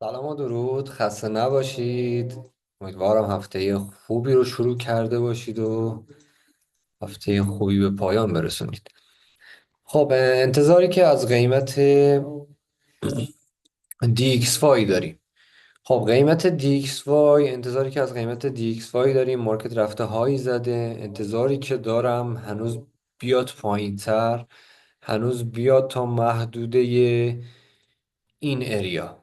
سلام و درود، خسته نباشید. امیدوارم هفته خوبی رو شروع کرده باشید و هفته خوبی به پایان برسونید. خب انتظاری که از قیمت DXY داریم. خب قیمت DXY، انتظاری که از قیمت DXY داریم، مارکت رفته هایی زده. انتظاری که دارم هنوز بیاد پایین تر، هنوز بیاد تا محدوده این اریا.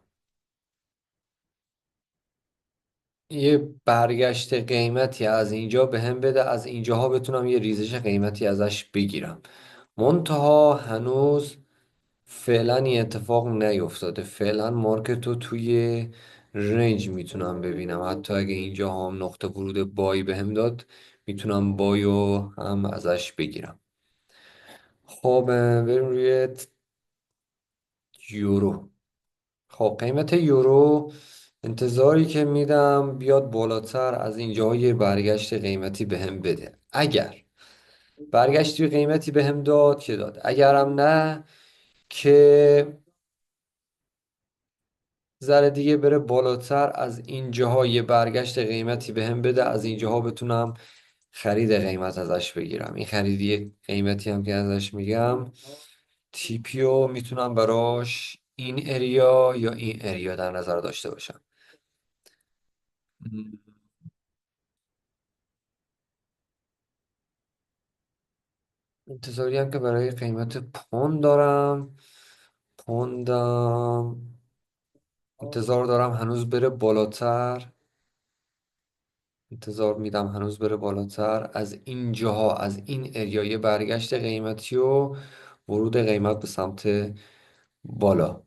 یه برگشت قیمتی از اینجا به هم بده، از اینجاها بتونم یه ریزش قیمتی ازش بگیرم. منتها هنوز فعلا این اتفاق نیفتاده. فعلا مارکت رو توی رنج میتونم ببینم. حتی اگه اینجا هم نقطه ورود بای به هم داد، میتونم بایو هم ازش بگیرم. خب بریم روی یورو. خب قیمت یورو، انتظاری که میدم بیاد بالاتر از اینجا یه برگشت قیمتی بهم بده. اگر برگشتی قیمتی بهم داد که داد، اگرم نه که ذره دیگه بره بالاتر از اینجاها یه برگشت قیمتی بهم بده، از اینجاها بتونم خرید قیمت ازش بگیرم. این خریدی قیمتی هم که ازش میگم، تیپیو میتونم براش این اریا یا این اریا در نظر داشته باشم. انتظاری هم که برای قیمت پوند دارم. پوندم انتظار دارم هنوز بره بالاتر. انتظار میدم هنوز بره بالاتر از اینجاها، از این اریای برگشت قیمتی و ورود قیمت به سمت بالا.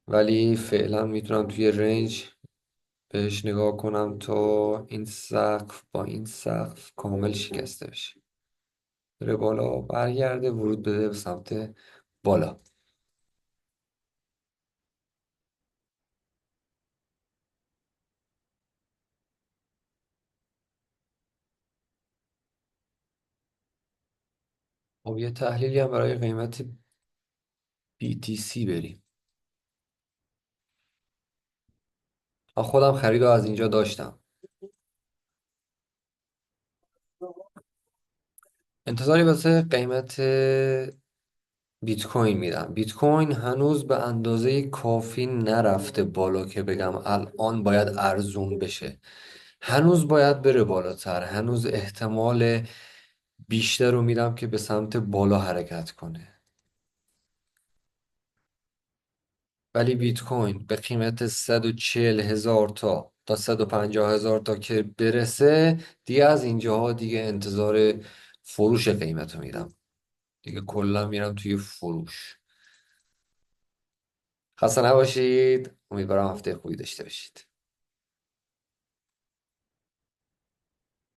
ولی فعلا میتونم توی رنج بهش نگاه کنم تا این سقف با این سقف کامل شکسته بشه، بره بالا، برگرده، ورود بده به سمت بالا. خب یه تحلیلی هم برای قیمت BTC بریم. من خودم خرید رو از اینجا داشتم. انتظاری واسه قیمت بیت کوین میدم. بیت کوین هنوز به اندازه کافی نرفته بالا که بگم الان باید ارزون بشه. هنوز باید بره بالاتر. هنوز احتمال بیشتر رو میدم که به سمت بالا حرکت کنه. ولی بیت کوین به قیمت 140,000 تا 150,000 تا که برسه، دیگه از اینجاها دیگه انتظار فروش قیمت رو میدم. دیگه کلا میرم توی فروش. خسته نباشید، امیدوارم هفته خوبی داشته باشید.